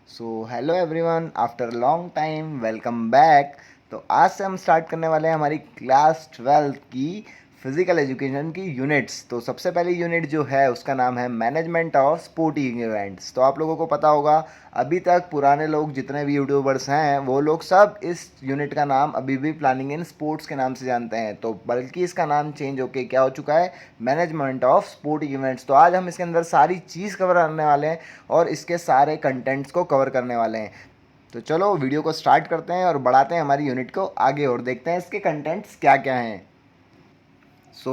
So hello everyone, after long time welcome back. तो आज से हम स्टार्ट करने वाले हैं हमारी क्लास 12 की फिज़िकल एजुकेशन की यूनिट्स। तो सबसे पहली यूनिट जो है उसका नाम है मैनेजमेंट ऑफ स्पोर्टिंग इवेंट्स। तो आप लोगों को पता होगा, अभी तक पुराने लोग जितने भी यूट्यूबर्स हैं वो लोग सब इस यूनिट का नाम अभी भी प्लानिंग इन स्पोर्ट्स के नाम से जानते हैं। तो बल्कि इसका नाम चेंज होके क्या हो चुका है, मैनेजमेंट ऑफ स्पोर्टिंग इवेंट्स। तो आज हम इसके अंदर सारी चीज़ कवर करने वाले हैं और इसके सारे कंटेंट्स को कवर करने वाले हैं। तो चलो वीडियो को स्टार्ट करते हैं और बढ़ाते हैं हमारी यूनिट को आगे और देखते हैं इसके कंटेंट्स क्या क्या हैं।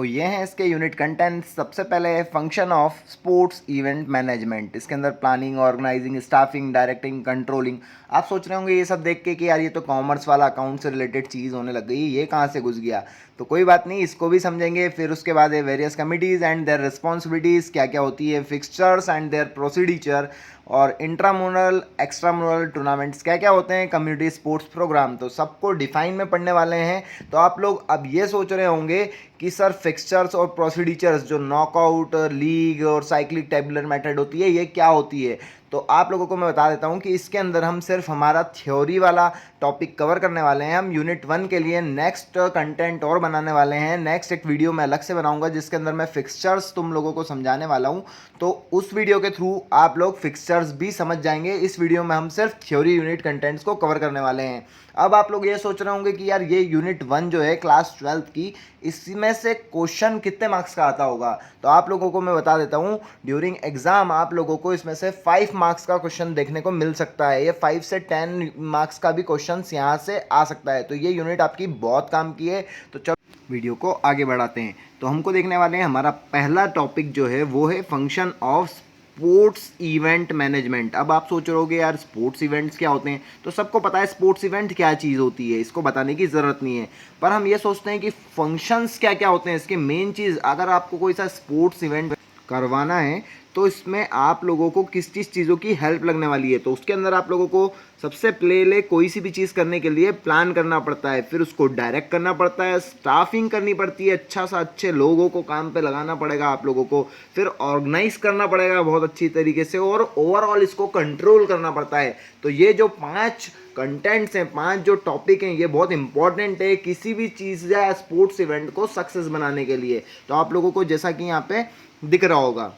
ये हैं इसके यूनिट कंटेंट्स। सबसे पहले है function of sports event management. इसके अंदर planning, organising, staffing, directing, controlling. आप सोच रहे होंगे ये सब देख के कि यार ये तो कॉमर्स वाला अकाउंट से रिलेटेड चीज़ होने लग गई, ये कहाँ से घुस गया। तो कोई बात नहीं, इसको भी समझेंगे। फिर उसके बाद है various committees and their responsibilities, क्या क्या होती है, फिक्सचर्स एंड देयर प्रोसीडिचर, और इंट्रामोनल एक्स्ट्रामोनल टूर्नामेंट्स क्या क्या होते हैं, कम्युनिटी स्पोर्ट्स प्रोग्राम। तो सबको डिफाइन में पढ़ने वाले हैं। तो आप लोग अब ये सोच रहे होंगे कि सर फिक्सचर्स और प्रोसीडिचर्स, जो नॉकआउट, लीग और साइक्लिक टेबुलर मेथड होती है, ये क्या होती है। तो आप लोगों को मैं बता देता हूँ कि इसके अंदर हम सिर्फ हमारा थ्योरी वाला टॉपिक कवर करने वाले हैं। हम यूनिट 1 के लिए नेक्स्ट कंटेंट और बनाने वाले हैं। नेक्स्ट एक वीडियो मैं अलग से बनाऊंगा जिसके अंदर मैं फिक्सचर्स तुम लोगों को समझाने वाला हूँ। तो उस वीडियो के थ्रू आप लोग फिक्सचर्स भी समझ जाएंगे। इस वीडियो में हम सिर्फ थ्योरी यूनिट कंटेंट्स को कवर करने वाले हैं। अब आप लोग ये सोच रहे होंगे कि यार ये यूनिट 1 जो है क्लास 12 की, इसमें से क्वेश्चन कितने मार्क्स का आता होगा। तो आप लोगों को मैं बता देता हूँ, ड्यूरिंग एग्जाम आप लोगों को इसमें से 5 मार्क्स का क्वेश्चन देखने को मिल सकता है। ये 5 से 10 मार्क्स का भी क्वेश्चन यहाँ से आ सकता है। तो ये यूनिट आपकी बहुत काम की है। तो चलो वीडियो को आगे बढ़ाते हैं। तो हमको देखने वाले हैं, हमारा पहला टॉपिक जो है वो है function of sports event management. अब आप सोच रहे होगे यार स्पोर्ट्स इवेंट्स क्या होते हैं। तो सबको पता है स्पोर्ट्स इवेंट क्या चीज़ होती है, इसको बताने की ज़रूरत नहीं है। पर हम ये सोचते हैं कि फंक्शंस क्या क्या होते हैं इसके। मेन चीज़, अगर आपको कोई सा स्पोर्ट्स इवेंट करवाना है तो इसमें आप लोगों को किस किस चीज़ों की हेल्प लगने वाली है। तो उसके अंदर आप लोगों को सबसे पहले कोई सी भी चीज़ करने के लिए प्लान करना पड़ता है, फिर उसको डायरेक्ट करना पड़ता है, स्टाफिंग करनी पड़ती है, अच्छा सा अच्छे लोगों को काम पे लगाना पड़ेगा आप लोगों को, फिर ऑर्गेनाइज करना पड़ेगा बहुत अच्छी तरीके से, और ओवरऑल इसको कंट्रोल करना पड़ता है। तो ये जो 5 कंटेंट्स हैं, 5 जो टॉपिक हैं, ये बहुत इंपॉर्टेंट है किसी भी चीज़ या स्पोर्ट्स इवेंट को सक्सेस बनाने के लिए। तो आप लोगों को जैसा कि यहाँ पे दिख रहा होगा।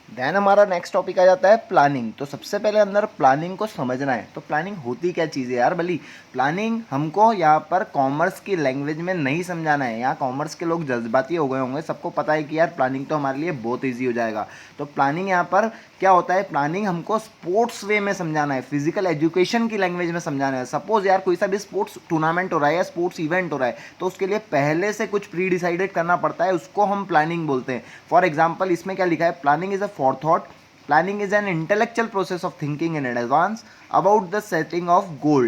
देन हमारा नेक्स्ट टॉपिक आ जाता है प्लानिंग। तो सबसे पहले अंदर प्लानिंग को समझना है। तो प्लानिंग होती क्या चीज़ है यार भली। प्लानिंग हमको यहाँ पर कॉमर्स की लैंग्वेज में नहीं समझाना है। यहाँ कॉमर्स के लोग जज्बाती हो गए होंगे, सबको पता है कि यार प्लानिंग तो हमारे लिए बहुत ईजी हो जाएगा। तो प्लानिंग यहाँ पर क्या होता है, प्लानिंग हमको स्पोर्ट्स वे में समझाना है, फिजिकल एजुकेशन की लैंग्वेज में समझाना है। सपोज यार कोई सा भी स्पोर्ट्स टूर्नामेंट हो रहा है या स्पोर्ट्स इवेंट हो रहा है, तो उसके लिए पहले से कुछ प्री डिसाइडेड करना पड़ता है, उसको हम प्लानिंग बोलते हैं। फॉर एग्जाम्पल इसमें क्या लिखा है, planning is a forethought. Planning is an intellectual process of thinking in advance about the setting of goal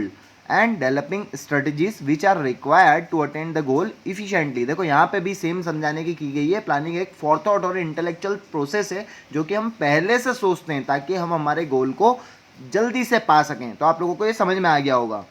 and developing strategies which are required to attain the goal efficiently। देखो यहाँ पे भी same समझाने की गई है। प्लानिंग एक फोरथॉट और इंटेलेक्चुअल प्रोसेस है जो कि हम पहले से सोचते हैं ताकि हम हमारे गोल को जल्दी से पा सकें। तो आप लोगों को ये समझ में आ गया होगा।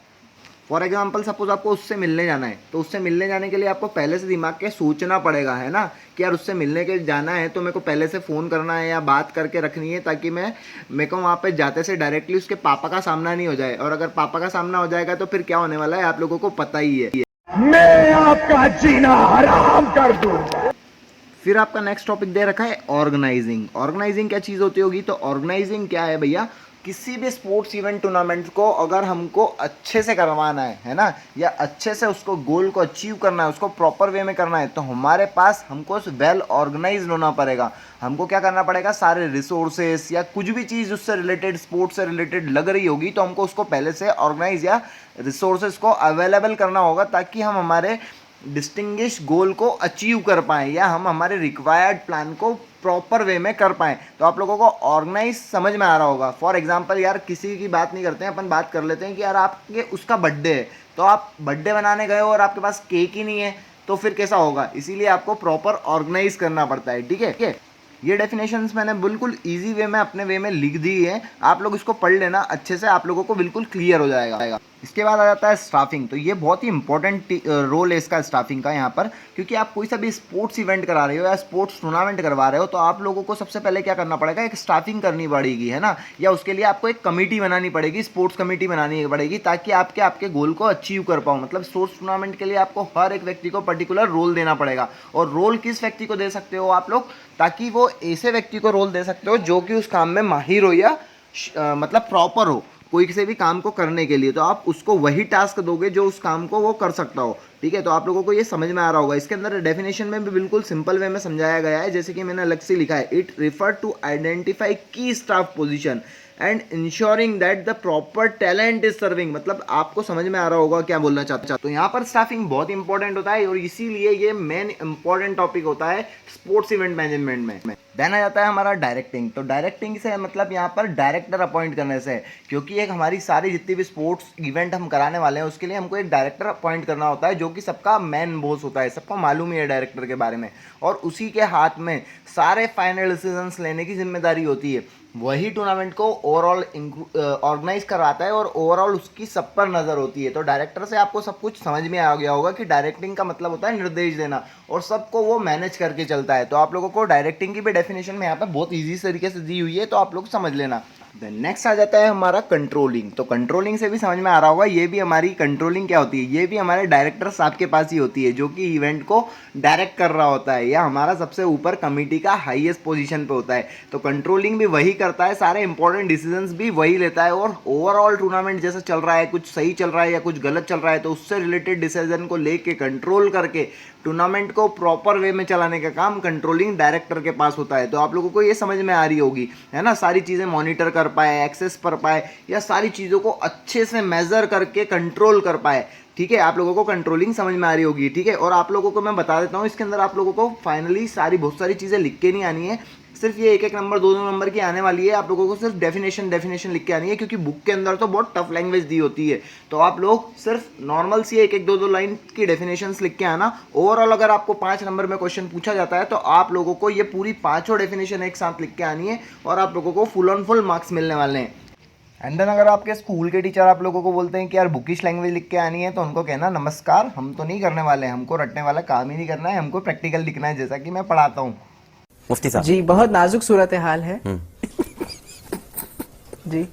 फॉर एग्जाम्पल सपोज आपको उससे मिलने जाना है, तो उससे मिलने जाने के लिए आपको पहले से दिमाग के सोचना पड़ेगा, है ना, कि यार उससे मिलने के जाना है तो मेरे को पहले से फ़ोन करना है या बात करके रखनी है ताकि मेरे को वहाँ पे जाते से डायरेक्टली उसके पापा का सामना नहीं हो जाए। और अगर पापा का सामना हो जाएगा तो फिर क्या होने वाला है आप लोगों को पता ही है, मैं आपका जीना हराम कर दूंगा। फिर आपका नेक्स्ट टॉपिक दे रखा है ऑर्गेनाइजिंग। ऑर्गेनाइजिंग क्या चीज़ होती होगी। तो ऑर्गेनाइजिंग क्या है भैया, किसी भी स्पोर्ट्स इवेंट टूर्नामेंट को अगर हमको अच्छे से करवाना है ना, या अच्छे से उसको गोल को अचीव करना है, उसको प्रॉपर वे में करना है, तो हमारे पास हमको वेल ऑर्गेनाइज होना पड़ेगा। हमको क्या करना पड़ेगा, सारे रिसोर्सेस या कुछ भी चीज़ उससे रिलेटेड, स्पोर्ट्स से रिलेटेड लग रही होगी तो हमको उसको पहले से ऑर्गेनाइज या रिसोर्सेज को अवेलेबल करना होगा ताकि हम हमारे डिस्टिंग्विश गोल को अचीव कर पाएँ या हम हमारे रिक्वायर्ड प्लान को प्रॉपर वे में कर पाएँ। तो आप लोगों को ऑर्गेनाइज समझ में आ रहा होगा। फॉर एग्जांपल यार किसी की बात नहीं करते हैं, अपन बात कर लेते हैं कि यार आपके उसका बर्थडे है, तो आप बर्थडे बनाने गए हो और आपके पास केक ही नहीं है, तो फिर कैसा होगा। इसीलिए आपको प्रॉपर ऑर्गेनाइज करना पड़ता है, ठीक है। ये डेफिनेशंस मैंने बिल्कुल इजी वे में अपने वे में लिख दी है, आप लोग इसको पढ़ लेना अच्छे से, आप लोगों को बिल्कुल क्लियर हो जाएगा। इसके बाद आ जाता है स्टाफिंग। तो ये बहुत ही इंपॉर्टेंट रोल है इसका स्टाफिंग का यहाँ पर, क्योंकि आप कोई सा भी स्पोर्ट्स इवेंट करा रहे हो या स्पोर्ट्स टूर्नामेंट करवा रहे हो तो आप लोगों को सबसे पहले क्या करना पड़ेगा, एक स्टाफिंग करनी पड़ेगी, है ना, या उसके लिए आपको एक कमेटी बनानी पड़ेगी, स्पोर्ट्स कमेटी बनानी पड़ेगी, ताकि आपके आपके गोल को अचीव कर पाओ। मतलब स्पोर्ट्स टूर्नामेंट के लिए आपको हर एक व्यक्ति को पर्टिकुलर रोल देना पड़ेगा। और रोल किस व्यक्ति को दे सकते हो आप लोग, ताकि वो ऐसे व्यक्ति को रोल दे सकते हो जो कि उस काम में माहिर हो या मतलब प्रॉपर हो कोई किसी भी काम को करने के लिए, तो आप उसको वही टास्क दोगे जो उस काम को वो कर सकता हो। ठीक है, तो आप लोगों को ये समझ में आ रहा होगा। इसके अंदर डेफिनेशन में भी बिल्कुल सिंपल वे में समझाया गया है, जैसे कि मैंने अलग से लिखा है, इट रिफर टू आइडेंटिफाई की staff position and ensuring that the proper talent is serving. मतलब आपको समझ में आ रहा होगा क्या बोलना चाहता। तो यहाँ पर स्टाफिंग बहुत इंपॉर्टेंट होता है और इसीलिए ये मेन इंपॉर्टेंट टॉपिक होता है स्पोर्ट्स इवेंट मैनेजमेंट में। देन आ जाता है हमारा डायरेक्टिंग। तो डायरेक्टिंग से मतलब यहाँ पर डायरेक्टर अपॉइंट करने से, क्योंकि एक हमारी सारी जितनी भी स्पोर्ट्स इवेंट हम कराने वाले हैं उसके लिए हमको एक डायरेक्टर अपॉइंट करना होता है, जो कि सबका मेन बॉस होता है, सबको मालूम ही है डायरेक्टर के बारे में, और उसी के हाथ में सारे फाइनल डिसीजंस लेने की जिम्मेदारी होती है। वही टूर्नामेंट को ओवरऑल ऑर्गेनाइज करवाता है और ओवरऑल उसकी सब पर नज़र होती है। तो डायरेक्टर से आपको सब कुछ समझ में आ गया होगा कि डायरेक्टिंग का मतलब होता है निर्देश देना, और सबको वो मैनेज करके चलता है। तो आप लोगों को डायरेक्टिंग की भी डेफिनेशन में यहाँ पर बहुत ईजी तरीके से दी हुई है, तो आप लोग समझ लेना। देन नेक्स्ट आ जाता है हमारा कंट्रोलिंग। तो कंट्रोलिंग से भी समझ में आ रहा होगा, ये भी हमारी कंट्रोलिंग क्या होती है, ये भी हमारे डायरेक्टर साहब के पास ही होती है, जो कि इवेंट को डायरेक्ट कर रहा होता है, या हमारा सबसे ऊपर कमेटी का हाईएस्ट पोजीशन पे होता है। तो कंट्रोलिंग भी वही करता है, सारे इंपॉर्टेंट डिसीजंस भी वही लेता है, और ओवरऑल टूर्नामेंट जैसा चल रहा है, कुछ सही चल रहा है या कुछ गलत चल रहा है, तो उससे रिलेटेड डिसीजन को लेके कंट्रोल करके टूर्नामेंट को प्रॉपर वे में चलाने का काम कंट्रोलिंग डायरेक्टर के पास होता है। तो आप लोगों को ये समझ में आ रही होगी, है ना, सारी चीज़ें मॉनिटर कर पाए, एक्सेस कर पाए, या सारी चीज़ों को अच्छे से मेजर करके कंट्रोल कर पाए। ठीक है, आप लोगों को कंट्रोलिंग समझ में आ रही होगी। ठीक है, और आप लोगों को मैं बता देता हूँ, इसके अंदर आप लोगों को फाइनली बहुत सारी चीज़ें लिख के नहीं आनी है, सिर्फ ये एक नंबर दो नंबर की आने वाली है। आप लोगों को सिर्फ डेफिनेशन लिख के आनी है, क्योंकि बुक के अंदर तो बहुत टफ लैंग्वेज दी होती है। तो आप लोग सिर्फ नॉर्मल सी एक दो लाइन की डेफिनेशंस लिख के आना। ओवरऑल अगर आपको 5 नंबर में क्वेश्चन पूछा जाता है तो आप लोगों को ये पूरी 5 डेफिनेशन एक साथ लिख के आनी है, और आप लोगों को फुल ऑन फुल मार्क्स मिलने वाले हैं। एंड देन अगर आपके स्कूल के टीचर आप लोगों को बोलते हैं कि यार बुकिश लैंग्वेज लिख के आनी है, तो उनको कहना नमस्कार, हम तो नहीं करने वाले, हमको रटने वाला काम ही नहीं करना है, हमको प्रैक्टिकल लिखना है, जैसा कि मैं पढ़ाता हूँ। मुफ्ती साहब जी, बहुत नाजुक सूरत हाल है। जी।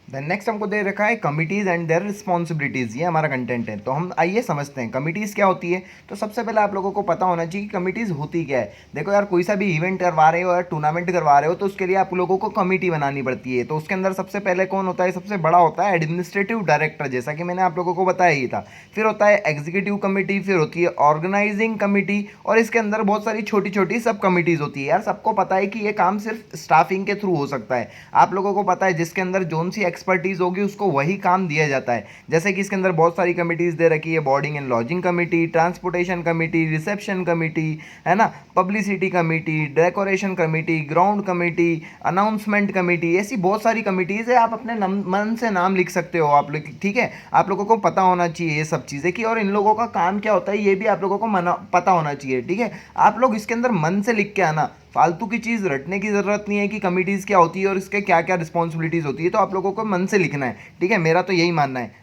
देन नेक्स्ट हमको दे रखा है कमिटीज़ एंड देयर रिस्पॉन्सिबिलिटीज़। ये हमारा कंटेंट है, तो हम आइए समझते हैं कमिटीज़ क्या होती है। तो सबसे पहले आप लोगों को पता होना चाहिए कि कमिटीज़ होती क्या है। देखो यार, कोई सा भी इवेंट करवा रहे हो या टूर्नामेंट करवा रहे हो तो उसके लिए आप लोगों को कमिटी बनानी पड़ती है। तो उसके अंदर सबसे पहले कौन होता है, सबसे बड़ा होता है एडमिनिस्ट्रेटिव डायरेक्टर, जैसा कि मैंने आप लोगों को बताया ही था। फिर होता है एग्जीक्यूटिव कमिटी, फिर होती है ऑर्गेनाइजिंग कमिटी, और इसके अंदर बहुत सारी छोटी छोटी सब कमिटीज़ होती है। यार सबको पता है कि ये काम सिर्फ स्टाफिंग के थ्रू हो सकता है। आप लोगों को पता है जिसके अंदर जोन सी एक्सपर्टीज़ होगी उसको वही काम दिया जाता है। जैसे कि इसके अंदर बहुत सारी कमिटीज़ दे रखी है, boarding and lodging committee, transportation committee, reception committee, है ना, publicity committee, decoration committee, ground committee, announcement committee, ऐसी बहुत सारी कमिटीज़ है। आप अपने मन से नाम लिख सकते हो आप लोग। ठीक है, आप लोगों को पता होना चाहिए ये सब चीज़ें कि, और इन लोगों का काम क्या होता है ये भी आप लोगों को पता होना चाहिए। ठीक है, आप लोग इसके अंदर मन से लिख के आना, फालतू की चीज़ रटने की ज़रूरत नहीं है कि कमिटीज़ क्या होती है और इसके क्या क्या रिस्पॉन्सिबिलिटीज़ होती है। तो आप लोगों को मन से लिखना है। ठीक है, मेरा तो यही मानना है।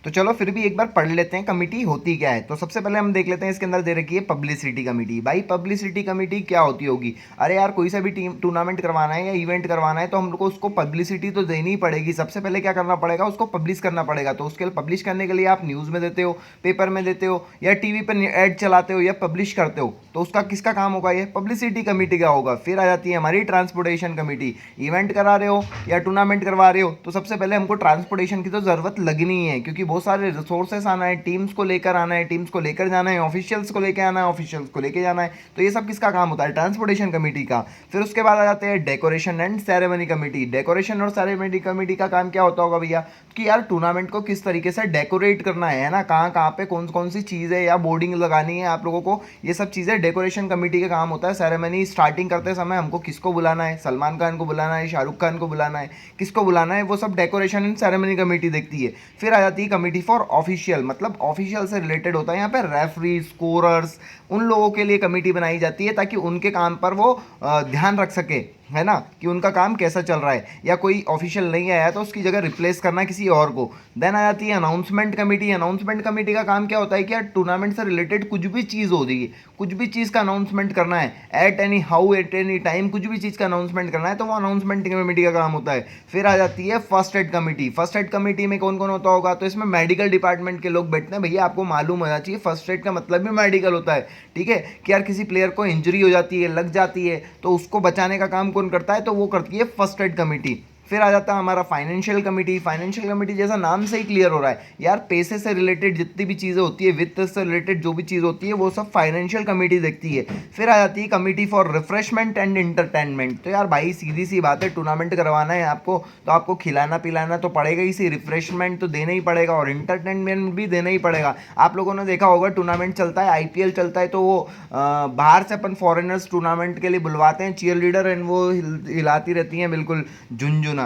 तो चलो फिर भी एक बार पढ़ लेते हैं कमेटी होती क्या है। तो सबसे पहले हम देख लेते हैं, इसके अंदर दे रखी है पब्लिसिटी कमेटी। भाई पब्लिसिटी कमेटी क्या होती होगी, अरे यार कोई सा भी टीम टूर्नामेंट करवाना है या इवेंट करवाना है तो हम लोग को उसको पब्लिसिटी तो देनी ही पड़ेगी। सबसे पहले क्या करना पड़ेगा, उसको पब्लिश करना पड़ेगा। तो उसके लिए पब्लिश करने के लिए आप न्यूज़ में देते हो, पेपर में देते हो, या टीवी पर ऐड चलाते हो या पब्लिश करते हो, तो उसका किसका काम होगा, ये पब्लिसिटी कमेटी का होगा। फिर आ जाती है हमारी ट्रांसपोर्टेशन कमेटी। इवेंट करा रहे हो या टूर्नामेंट करवा रहे हो तो सबसे पहले हमको ट्रांसपोर्टेशन की तो ज़रूरत लगनी है, क्योंकि बहुत सारे रिसोर्स आना है, टीम्स को लेकर आना है, टीम्स को लेकर जाना है, ऑफिशियल्स को लेकर आना है, ऑफिशियल्स को लेकर जाना है। तो ये सब किसका काम होता है, ट्रांसपोर्टेशन कमेटी का। फिर उसके बाद आ जाते हैं decoration and ceremony committee. Decoration और सेरेमनी कमेटी का काम क्या होता होगा भैया, कि यार टूर्नामेंट को किस तरीके से डेकोरेट करना है ना, कहाँ कहाँ पे कौन कौन सी चीज़ें या बोर्डिंग लगानी है आप लोगों को, ये सब चीज़ें डेकोरेशन कमेटी का काम होता है। सेरेमनी स्टार्टिंग करते समय हमको किसको बुलाना है, सलमान खान को बुलाना है, शाहरुख खान को बुलाना है, किसको बुलाना है, वो सब डेकोरेशन एंड सेरेमनी कमेटी देखती है। फिर आ जाती है कमिटी फॉर ऑफिशियल, मतलब ऑफिशियल से रिलेटेड होता है यहाँ पे, रेफरी, स्कोरर्स, उन लोगों के लिए कमेटी बनाई जाती है ताकि उनके काम पर वो ध्यान रख सके, है ना, कि उनका काम कैसा चल रहा है, या कोई ऑफिशियल नहीं आया तो उसकी जगह रिप्लेस करना किसी और को। देन आ जाती है अनाउंसमेंट कमेटी। अनाउंसमेंट कमेटी का काम क्या होता है कि यार टूर्नामेंट से रिलेटेड कुछ भी चीज़ हो रही है, कुछ भी चीज़ का अनाउंसमेंट करना है, at any how, at any time, कुछ भी चीज़ का अनाउंसमेंट करना है तो वो अनाउंसमेंट कमेटी का काम होता है। फिर आ जाती है first aid committee. First aid committee में कौन कौन होता होगा, तो इसमें मेडिकल डिपार्टमेंट के लोग बैठते हैं। भैया आपको मालूम होना चाहिए फर्स्ट एड का मतलब भी मेडिकल होता है, ठीक है, कि यार किसी प्लेयर को इंजरी हो जाती है, लग जाती है, तो उसको बचाने का काम कौन करता है, तो वो करती है फर्स्ट एड कमेटी। फिर आ जाता है हमारा फाइनेंशियल कमेटी। फाइनेंशियल कमेटी जैसा नाम से ही क्लियर हो रहा है यार, पैसे से रिलेटेड जितनी भी चीज़ें होती है, वित्त से रिलेटेड जो भी चीज़ होती है वो सब फाइनेंशियल कमेटी देखती है। फिर आ जाती है committee for refreshment and entertainment. तो यार भाई सीधी सी बात है, टूर्नामेंट करवाना है आपको तो आपको खिलाना पिलाना तो पड़ेगा ही, सी रिफ्रेशमेंट तो देना ही पड़ेगा और इंटरटेनमेंट भी देना ही पड़ेगा। आप लोगों ने देखा होगा टूर्नामेंट चलता है, आईपीएल चलता है, तो वो बाहर से अपन फॉरेनर्स टूर्नामेंट के लिए बुलवाते हैं, चीयर लीडर, एंड वो हिलाती रहती हैं बिल्कुल झुनझुना।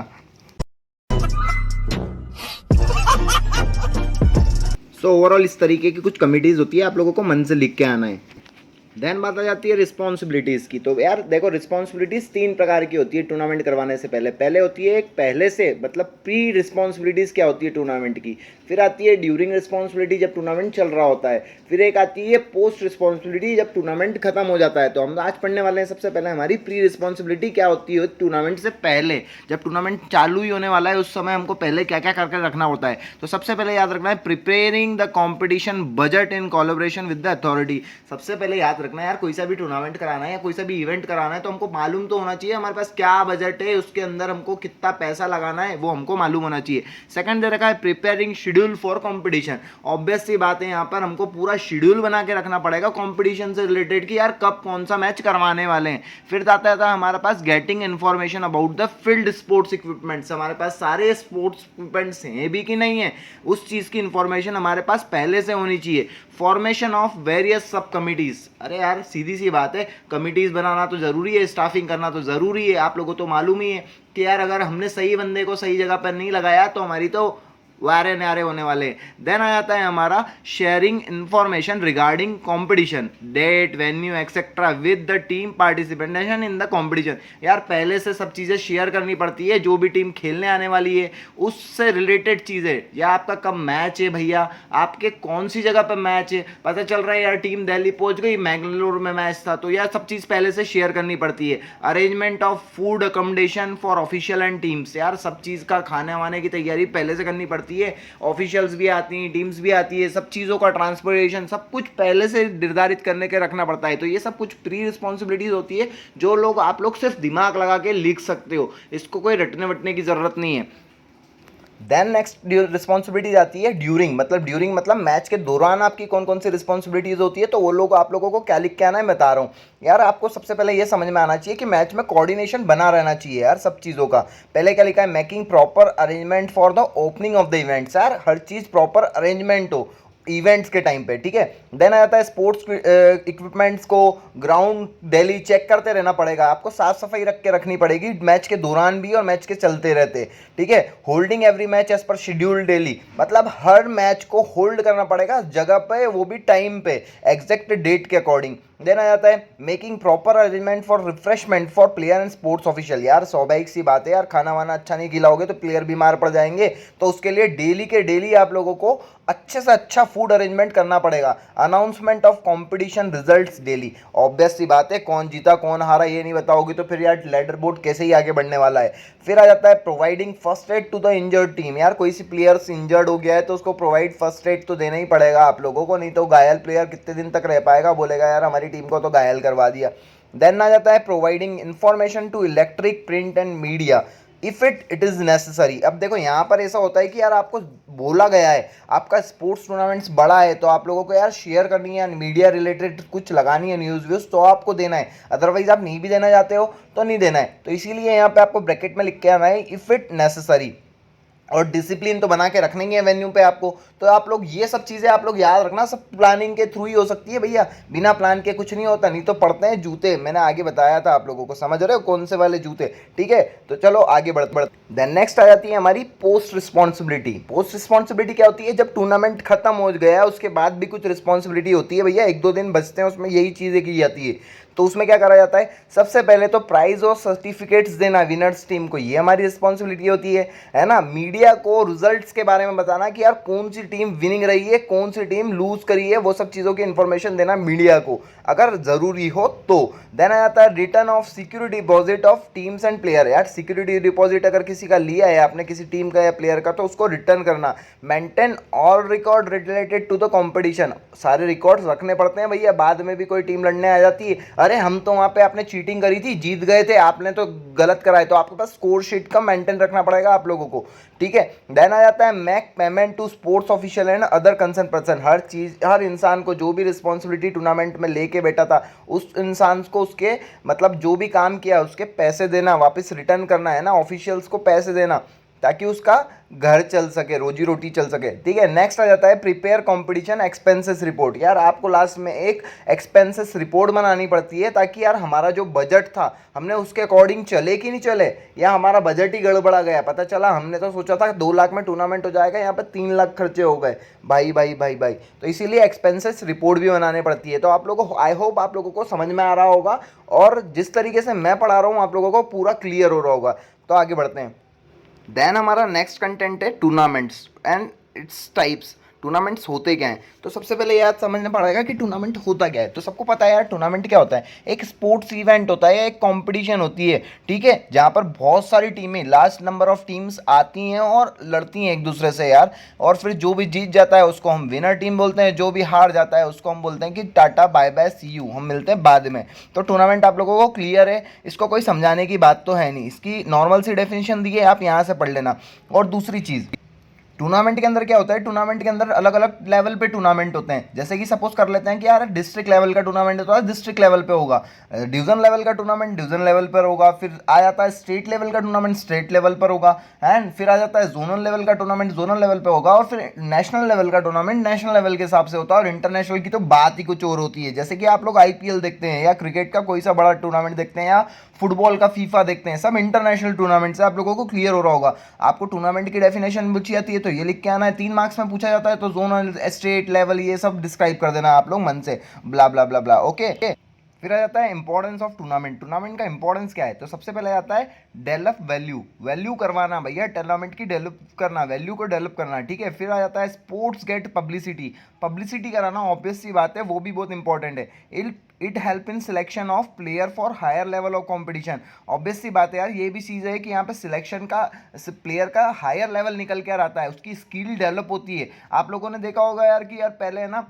सो ओवरऑल इस तरीके की कुछ कमिटीज़ होती है, आप लोगों को मन से लिख के आना है। देन बात आ जाती है रिस्पॉन्सिबिलिटीज़ की। तो यार देखो रिस्पॉन्सिबिलिटीज़ 3 प्रकार की होती है टूर्नामेंट करवाने से पहले। पहले होती है एक पहले से, मतलब प्री रिस्पॉन्सिबिलिटीज़ क्या होती है टूर्नामेंट की। फिर आती है ड्यूरिंग रिस्पॉन्सिबिलिटी जब टूर्नामेंट चल रहा होता है। फिर एक आती है पोस्ट रिस्पॉन्सिबिलिटी जब टूर्नामेंट खत्म हो जाता है। तो हम आज पढ़ने वाले हैं सबसे पहले हमारी प्री रिस्पॉन्सिबिलिटी क्या होती है टूर्नामेंट से पहले। जब टूर्नामेंट चालू ही होने वाला है उस समय हमको पहले क्या क्या करके रखना होता है। तो सबसे पहले याद रखना है preparing the competition budget in collaboration with the authority. सबसे पहले याद रखना है यार कोई सा भी टूर्नामेंट कराना है या कोई सा भी इवेंट कराना है तो हमको मालूम तो होना चाहिए हमारे पास क्या बजट है, उसके अंदर हमको कितना पैसा लगाना है वो हमको मालूम होना चाहिए। सेकंड दे रखा है preparing schedule for competition. Obvious सी बात है यहाँ पर हमको पूरा शेड्यूल बना के रखना पड़ेगा कंपटीशन से रिलेटेड कि यार कब कौन सा मैच करवाने वाले हैं। फिर आता है हमारे पास getting information about the field sports equipments. हमारे पास सारे स्पोर्ट्स इक्विपमेंट्स हैं भी कि नहीं है उस चीज़ की इन्फॉर्मेशन हमारे पास पहले से होनी चाहिए। फॉर्मेशन ऑफ वेरियस सब कमिटीज़। अरे यार सीधी सी बात है, कमिटीज़ बनाना तो ज़रूरी है, स्टाफिंग करना तो ज़रूरी है। आप लोगों को तो मालूम ही है कि यार अगर हमने सही बंदे को सही जगह पर नहीं लगाया तो हमारी तो वारे नारे होने वाले। देन आ जाता है हमारा sharing information regarding competition, date, venue etcetera with the team participation in the competition. यार पहले से सब चीज़ें शेयर करनी पड़ती है, जो भी टीम खेलने आने वाली है उससे रिलेटेड चीज़ें, या आपका कब मैच है भैया, आपके कौन सी जगह पर मैच है, पता चल रहा है यार टीम दिल्ली पहुंच गई, मैंगलोर में मैच था, तो यार सब चीज़ पहले से शेयर करनी पड़ती है। Arrangement of food accommodation for official and teams. यार सब चीज़ का खाने वाने की तैयारी पहले से करनी पड़ती है, ऑफिशियल्स भी आती हैं, टीम्स भी आती है, सब चीज़ों का ट्रांसपोर्टेशन सब कुछ पहले से निर्धारित करने के रखना पड़ता है। तो ये सब कुछ प्री रिस्पॉन्सिबिलिटीज होती है जो लोग आप लोग सिर्फ दिमाग लगा के लिख सकते हो, इसको कोई रटने वटने की ज़रूरत नहीं है। देन नेक्स्ट रिस्पॉन्सिबिलिटीज आती है ड्यूरिंग, मतलब मैच के दौरान आपकी कौन कौन सी रिस्पॉन्सिबिलिटीज होती है। तो वो लोग आप लोगों को क्या लिख के आना है बता रहा हूँ। यार आपको सबसे पहले ये समझ में आना चाहिए कि मैच में कोऑर्डिनेशन बना रहना चाहिए यार सब चीज़ों का। पहले क्या लिखा है, making proper arrangement for the opening of the events. यार हर चीज़ प्रॉपर अरेंजमेंट हो इवेंट्स के टाइम पे, ठीक है। देन आ जाता है स्पोर्ट्स इक्विपमेंट्स को ग्राउंड डेली चेक करते रहना पड़ेगा, आपको साफ सफाई रख के रखनी पड़ेगी मैच के दौरान भी और मैच के चलते रहते, ठीक है। Holding every match as per schedule daily, मतलब हर मैच को होल्ड करना पड़ेगा जगह पे, वो भी टाइम पे, एग्जैक्ट डेट के अकॉर्डिंग। देन आ जाता है making proper arrangement for refreshment for player and sports official. यार स्वाभाविक सी बात है यार, खाना वाना अच्छा नहीं खिलाओगे तो प्लेयर बीमार पड़ जाएंगे, तो उसके लिए डेली के डेली आप लोगों को अच्छे से अच्छा फूड अरेंजमेंट करना पड़ेगा। Announcement of competition results daily. Obvious सी बात है कौन जीता कौन हारा ये नहीं बताओगे तो फिर यार लेडर बोर्ड कैसे ही आगे बढ़ने वाला है। फिर आ जाता है providing first aid to the injured team. यार कोई सी प्लेयर्स इंजर्ड हो गया है तो उसको प्रोवाइड फर्स्ट एड तो देना ही पड़ेगा आप लोगों को, नहीं तो घायल प्लेयर कितने दिन तक रह पाएगा, बोलेगा यार हमारी टीम को तो घायल करवा दिया। देन आ जाता है providing information to electric print and media if it is necessary. अब देखो यहाँ पर ऐसा होता है कि यार आपको बोला गया है आपका स्पोर्ट्स टूर्नामेंट्स बड़ा है तो आप लोगों को यार शेयर करनी है, मीडिया रिलेटेड कुछ लगानी है न्यूज़ व्यूज़ तो आपको देना है, अदरवाइज आप नहीं भी देना चाहते हो तो नहीं देना है। तो इसीलिए यहाँ पे आपको ब्रैकेट में लिख के आना है इफ़ इट नेसेसरी। और डिसिप्लिन तो बना के रखने वेन्यू पे आपको। तो आप लोग ये सब चीज़ें आप लोग याद रखना, सब प्लानिंग के थ्रू ही हो सकती है भैया, बिना प्लान के कुछ नहीं होता। नहीं तो पड़ते हैं जूते, मैंने आगे बताया था आप लोगों को, समझ रहे हो कौन से वाले जूते। ठीक है, तो चलो आगे बढ़ देन नेक्स्ट आ जाती है हमारी पोस्ट रिस्पॉन्सिबिलिटी। पोस्ट रिस्पॉन्सिबिलिटी क्या होती है? जब टूर्नामेंट खत्म हो गया उसके बाद भी कुछ रिस्पॉन्सिबिलिटी होती है भैया, 1-2 दिन बचते हैं उसमें, यही चीज़ें की जाती है। तो उसमें क्या करा जाता है? सबसे पहले तो प्राइज और सर्टिफिकेट्स देना विनर्स टीम को, ये हमारी रिस्पॉन्सिबिलिटी होती है ना। मीडिया को रिजल्ट्स के बारे में बताना कि यार कौन सी टीम विनिंग रही है, कौन सी टीम लूज करी है, वो सब चीज़ों की इंफॉर्मेशन देना मीडिया को अगर ज़रूरी हो तो। देन आ जाता है return of security deposit of teams and player. यार सिक्योरिटी डिपॉजिट अगर किसी का लिया है आपने, किसी टीम का या प्लेयर का, तो उसको रिटर्न करना। Maintain all record related to the competition. सारे रिकॉर्ड्स रखने पड़ते हैं भैया, बाद में भी कोई टीम लड़ने आ जाती है, अरे हम तो वहाँ पे आपने चीटिंग करी थी, जीत गए थे, आपने तो गलत कराए, तो आपके पास स्कोर शीट का मेंटेन रखना पड़ेगा आप लोगों को। ठीक है, देन आ जाता है make payment to sports official and other concern person. हर चीज़, हर इंसान को जो भी रिस्पॉन्सिबिलिटी टूर्नामेंट में लेके बैठा था, उस इंसान को उसके मतलब जो भी काम किया उसके पैसे देना, वापस रिटर्न करना है ना, ऑफिशियल्स को पैसे देना, ताकि उसका घर चल सके, रोजी रोटी चल सके। ठीक है, नेक्स्ट आ जाता है प्रिपेयर कंपटीशन एक्सपेंसेस रिपोर्ट। यार आपको लास्ट में एक एक्सपेंसेस रिपोर्ट बनानी पड़ती है, ताकि यार हमारा जो बजट था हमने उसके अकॉर्डिंग चले कि नहीं चले, या हमारा बजट ही गड़बड़ा गया, पता चला हमने तो सोचा था 2 लाख में टूर्नामेंट हो जाएगा, यहाँ पर 3 लाख खर्चे हो गए। भाई भाई भाई भाई, तो इसीलिए एक्सपेंसेस रिपोर्ट भी बनानी पड़ती है। तो आप लोगों को, आई होप आप लोगों को समझ में आ रहा होगा, और जिस तरीके से मैं पढ़ा रहा हूँ आप लोगों को पूरा क्लियर हो रहा होगा। तो आगे बढ़ते हैं। देन हमारा नेक्स्ट कंटेंट है tournaments and its types. Tournaments होते क्या हैं? तो सबसे पहले यार समझना पड़ेगा कि टूर्नामेंट होता क्या है। तो सबको पता है यार टूर्नामेंट क्या होता है, एक स्पोर्ट्स इवेंट होता है, एक कंपटीशन होती है। ठीक है, जहाँ पर बहुत सारी टीमें, लास्ट नंबर ऑफ टीम्स आती हैं और लड़ती हैं एक दूसरे से यार, और फिर जो भी जीत जाता है उसको हम विनर टीम बोलते हैं, जो भी हार जाता है उसको हम बोलते हैं कि tata bye bye see you, हम मिलते हैं बाद में। तो टूर्नामेंट आप लोगों को क्लियर है, इसको कोई समझाने की बात तो है नहीं, इसकी नॉर्मल सी डेफिनेशन दी है, आप यहाँ से पढ़ लेना। और दूसरी चीज़, टूर्नामेंट के अंदर क्या होता है, टूर्नामेंट के अंदर अलग अलग लेवल पे टूर्नामेंट होते हैं। जैसे कि सपोज कर लेते हैं कि यार डिस्ट्रिक्ट लेवल का टूर्नामेंट होता है, डिस्ट्रिक्ट लेवल पे होगा, डिवीजन लेवल का टूर्नामेंट डिवीजन लेवल पर होगा, फिर आ जाता है स्टेट लेवल का टूर्नामेंट स्टेट लेवल पर होगा, एंड फिर आ जाता है जोनल लेवल का टूर्नामेंट जोनल लेवल पे होगा, और फिर नेशनल लेवल का टूर्नामेंट नेशनल लेवल के हिसाब से होता है। और इंटरनेशनल की तो बात ही कुछ और होती है। जैसे कि आप लोग आईपीएल देखते हैं, या क्रिकेट का कोई सा बड़ा टूर्नामेंट देखते हैं, या फुटबॉल का फीफा देखते हैं, सब इंटरनेशनल टूर्नामेंट से आप लोगों को क्लियर हो रहा होगा। आपको टूर्नामेंट की डेफिनेशन पूछी जाती है तो ये लिख के आना है, 3 मार्क्स में पूछा जाता है तो जोनल, स्टेट लेवल, ये सब डिस्क्राइब कर देना आप लोग मन से, ब्ला ब्ला ब्ला ब्ला। ओके, फिर आ जाता है इंपॉर्टेंस ऑफ टूर्नामेंट। टूर्नामेंट का इंपॉर्टेंस क्या है? तो सबसे पहले आता है डेवलप वैल्यू, वैल्यू करवाना भैया, टूर्नामेंट की डेवलप करना, वैल्यू को डेवलप करना। ठीक है, फिर आ जाता है स्पोर्ट्स गेट पब्लिसिटी, पब्लिसिटी कराना, ऑब्वियस सी बात है, वो भी बहुत इंपॉर्टेंट है। It help in selection of player for higher level of competition. Obvious सी बात है यार, ये भी चीज़ है कि यहाँ पे सिलेक्शन का, प्लेयर का हायर लेवल निकल के आता है, उसकी स्किल डेवलप होती है। आप लोगों ने देखा होगा यार कि यार पहले है ना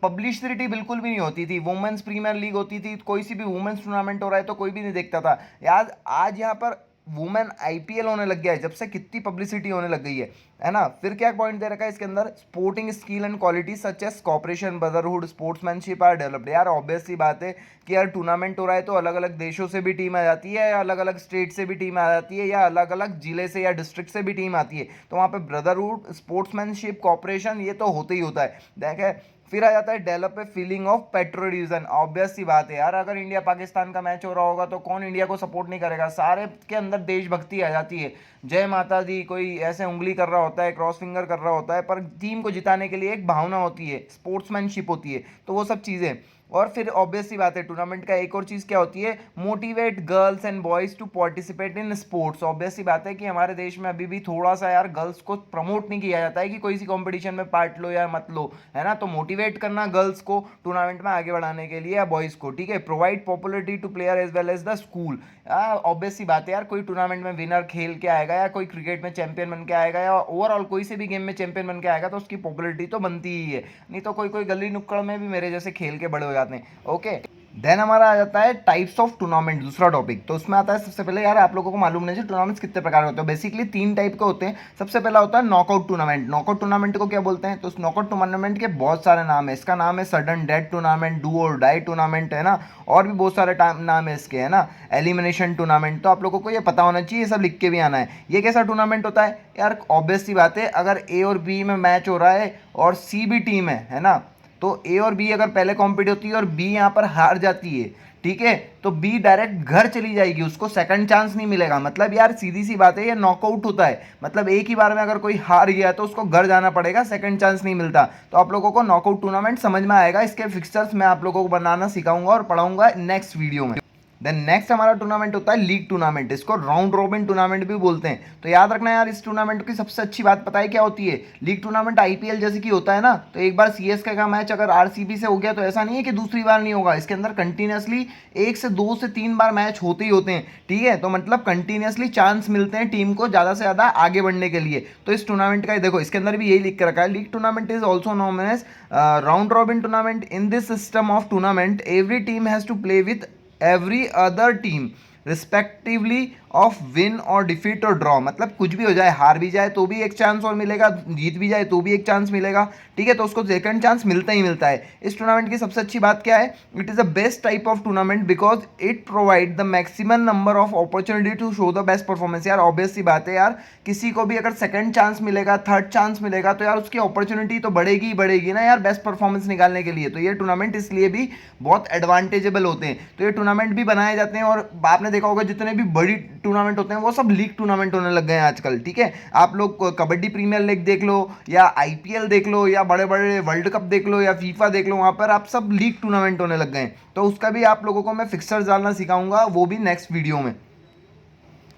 पब्लिसिटी बिल्कुल भी नहीं होती थी, वुमेन्स प्रीमियर लीग होती थी, कोई सी भी वुमेन्स टूर्नामेंट हो रहा है तो कोई भी नहीं देखता था यार। आज यहाँ पर वुमेन आईपीएल होने लग गया है, जब से कितनी पब्लिसिटी होने लग गई है ना। फिर क्या पॉइंट दे रखा है इसके अंदर, sporting skill and quality such as cooperation, brotherhood, sportsmanship are developed. यार ऑब्वियस सी बात है कि यार टूर्नामेंट हो रहा है तो अलग अलग देशों से भी टीम आ जाती है, या अलग अलग स्टेट से भी टीम आ जाती है, या अलग अलग जिले से या डिस्ट्रिक्ट से भी टीम आती है। तो वहाँ पे ब्रदरहुड, स्पोर्ट्समैनशिप, कॉपरेशन, ये तो होते ही होता है, देखे। फिर आ जाता है develop a feeling of patriotism. Obvious सी बात है यार, अगर इंडिया पाकिस्तान का मैच हो रहा होगा तो कौन इंडिया को सपोर्ट नहीं करेगा, सारे के अंदर देशभक्ति आ जाती है, जय माता दी, कोई ऐसे उंगली कर रहा होता है, क्रॉस फिंगर कर रहा होता है, पर टीम को जिताने के लिए एक भावना होती है, स्पोर्ट्समैनशिप होती है, तो वो सब चीज़ें। और फिर ऑब्वियस सी बात है टूर्नामेंट का एक और चीज़ क्या होती है, motivate girls and boys to participate in sports. Obvious सी बात है कि हमारे देश में अभी भी थोड़ा सा यार गर्ल्स को प्रमोट नहीं किया जाता है कि कोई सी कंपटीशन में पार्ट लो या मत लो, है ना। तो मोटिवेट करना गर्ल्स को टूर्नामेंट में आगे बढ़ाने के लिए, या बॉयज़ को। ठीक है, provide popularity to player as well as the school. Obvious सी बात है यार, कोई टूर्नामेंट में विनर खेल के आएगा, या कोई क्रिकेट में चैंपियन बन के आएगा, या ओवरऑल कोई से भी गेम में चैंपियन बन के आएगा, तो उसकी पॉपुलरिटी तो बनती ही है। नहीं तो कोई कोई गली नुक्कड़ में भी मेरे जैसे खेल के बड़े हो जाते हैं। ओके, देन हमारा आ जाता है टाइप्स ऑफ टूर्नामेंट, दूसरा टॉपिक। तो उसमें आता है सबसे पहले, यार आप लोगों को मालूम नहीं है टूर्नामेंट्स कितने प्रकार के होते हैं। बेसिकली 3 टाइप के होते हैं। सबसे पहला होता है नॉकआउट टूर्नामेंट। नॉकआउट टूर्नामेंट को क्या बोलते हैं? तो उस नॉकआउट टूर्नामेंट के बहुत सारे नाम है। इसका नाम है सडन डेथ टूर्नामेंट, डू और डाई टूर्नामेंट, है ना, और भी बहुत सारे नाम है इसके, है ना, एलिमिनेशन टूर्नामेंट। तो आप लोगों को ये पता होना चाहिए, ये सब लिख के भी आना है। ये कैसा टूर्नामेंट होता है? यार ऑब्वियस सी बात है, अगर ए और बी में मैच हो रहा है और सी भी टीम है ना, तो ए और बी अगर पहले कॉम्पीट होती है और बी यहाँ पर हार जाती है, ठीक है, तो बी डायरेक्ट घर चली जाएगी, उसको सेकंड चांस नहीं मिलेगा। मतलब यार सीधी सी बात है, ये नॉकआउट होता है, मतलब एक ही बार में अगर कोई हार गया तो उसको घर जाना पड़ेगा, सेकंड चांस नहीं मिलता। तो आप लोगों को नॉकआउट टूर्नामेंट समझ में आएगा। इसके फिक्सर्स मैं आप लोगों को बनाना सिखाऊंगा और पढ़ाऊंगा नेक्स्ट वीडियो में। देन नेक्स्ट हमारा टूर्नामेंट होता है लीग टूर्नामेंट। इसको राउंड रॉबिन टूर्नामेंट भी बोलते हैं। तो याद रखना यार, इस टूर्नामेंट की सबसे अच्छी बात पता है क्या होती है? लीग टूर्नामेंट आईपीएल जैसे कि होता है ना, तो एक बार सीएसके का मैच अगर आरसीबी से हो गया तो ऐसा नहीं है कि दूसरी बार नहीं होगा। इसके अंदर कंटिन्यूसली 1 से 2 से 3 बार मैच होते ही होते हैं, ठीक है। तो मतलब कंटिन्यूसली चांस मिलते हैं टीम को ज़्यादा से ज़्यादा आगे बढ़ने के लिए। तो इस टूर्नामेंट का देखो, इसके अंदर भी यही लिख के रखा है, league tournament is also known as round robin tournament. In this system of tournament every team has to play with every other team respectively of win और डिफीट और ड्रॉ। मतलब कुछ भी हो जाए, हार भी जाए तो भी एक चांस और मिलेगा, जीत भी जाए तो भी एक चांस मिलेगा, ठीक है। तो उसको सेकंड चांस मिलता ही मिलता है। इस टूर्नामेंट की सबसे अच्छी बात क्या है? It is the best type of tournament because it provide the maximum number of opportunity to show the best performance. यार ऑब्वियस सी बात है यार, किसी को भी अगर सेकंड चांस मिलेगा, थर्ड चांस मिलेगा, तो यार उसकी अपॉर्चुनिटी तो बढ़ेगी ही बढ़ेगी ना यार, बेस्ट परफॉर्मेंस निकालने के लिए। तो ये टूर्नामेंट इसलिए भी बहुत एडवांटेजेबल होते हैं। तो ये टूर्नामेंट भी बनाए जाते हैं, और आपने देखा होगा जितने भी बड़ी टूर्नामेंट होते हैं वो सब लीग टूर्नामेंट होने लग गए हैं आजकल, ठीक है। आप लोग कबड्डी प्रीमियर लीग देख लो, या आईपीएल देख लो, या बड़े बड़े वर्ल्ड कप देख लो, या फीफा देख लो, वहाँ पर आप सब लीग टूर्नामेंट होने लग गए हैं। तो उसका भी आप लोगों को मैं फिक्सर्स डालना सिखाऊंगा, वो भी नेक्स्ट वीडियो में।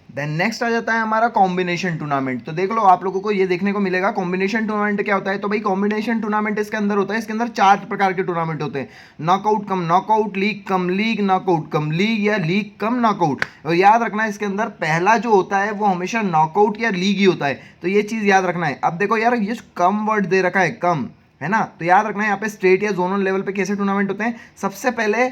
देन नेक्स्ट आ जाता है हमारा कॉम्बिनेशन टूर्नामेंट। तो देख लो, आप लोगों को ये देखने को मिलेगा कॉम्बिनेशन टूर्नामेंट क्या होता है। तो भाई कॉम्बिनेशन टूर्नामेंट इसके अंदर होता है, इसके अंदर 4 प्रकार के टूर्नामेंट होते हैं, knockout cum knockout, league cum league, knockout cum league, या लीग कम नॉकआउट। और याद रखना है, इसके अंदर पहला जो होता है वो हमेशा नॉकआउट या लीग ही होता है। तो ये चीज़ याद रखना है। अब देखो यार, ये कम वर्ड दे रखा है, कम, है ना। तो याद रखना है यहाँ पे स्टेट या जोनल लेवल पे कैसे टूर्नामेंट होते हैं। सबसे पहले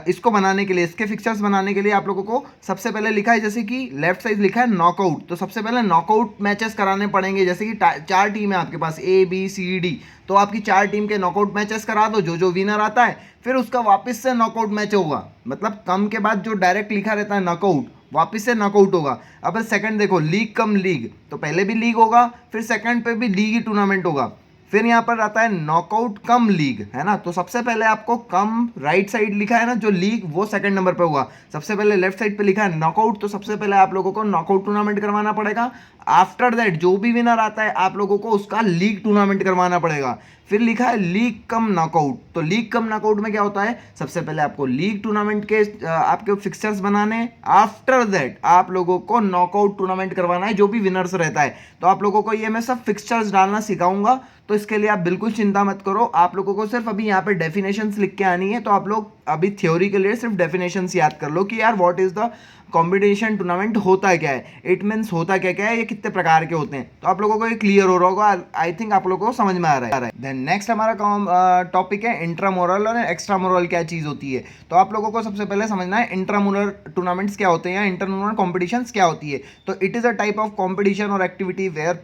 इसको बनाने के लिए, इसके फिक्चर्स बनाने के लिए आप लोगों को सबसे पहले लिखा है, जैसे कि लेफ्ट साइड लिखा है नॉकआउट। तो सबसे पहले नॉकआउट मैचेस कराने पड़ेंगे। जैसे कि 4 टीम है आपके पास, ए बी सी डी, तो आपकी 4 टीम के नॉकआउट मैचेस करा दो, जो जो विनर आता है फिर उसका वापस से नॉकआउट मैच होगा। मतलब कम के बाद जो डायरेक्ट लिखा रहता है नॉकआउट, वापस से नॉकआउट होगा। अब सेकंड देखो, लीग कम लीग, तो पहले भी लीग होगा, फिर सेकंड पे भी लीग ही टूर्नामेंट होगा। फिर यहाँ पर आता है नॉकआउट कम लीग, है ना। तो सबसे पहले आपको कम राइट साइड लिखा है ना जो लीग, वो सेकंड नंबर पे होगा। सबसे पहले लेफ्ट साइड पे लिखा है नॉकआउट, तो सबसे पहले आप लोगों को नॉकआउट टूर्नामेंट करवाना पड़ेगा। आफ्टर दैट जो भी विनर आता है आप लोगों को उसका लीग टूर्नामेंट करवाना पड़ेगा। फिर लिखा है लीग कम नॉकआउट। तो लीग कम नॉकआउट में क्या होता है? सबसे पहले आपको लीग टूर्नामेंट के आपके फिक्सचर्स बनाने, आफ्टर दैट आप लोगों को नॉकआउट टूर्नामेंट करवाना है जो भी विनर्स रहता है। तो आप लोगों को ये मैं सब फिक्सचर्स डालना सिखाऊंगा, तो इसके लिए आप बिल्कुल चिंता मत करो। आप लोगों को सिर्फ अभी यहाँ पे डेफिनेशंस लिख के आनी है। तो आप लोग अभी थ्योरी के लिए सिर्फ डेफिनेशंस याद कर लो कि यार what is the combination tournament होता क्या है, इट मीन्स होता क्या क्या है, ये कितने प्रकार के होते हैं। तो आप लोगों को ये क्लियर हो रहा होगा, आई थिंक आप लोगों को समझ में आ रहा है। देन नेक्स्ट हमारा टॉपिक है इंट्रामोरल और एक्स्ट्रामोरल क्या चीज़ होती है। तो आप लोगों को सबसे पहले समझना है इंट्रामोरल टूर्नामेंट्स क्या होते हैं या इंटरमोरल कॉम्पिटिशन्स क्या होती है। तो it is a type of competition और activity where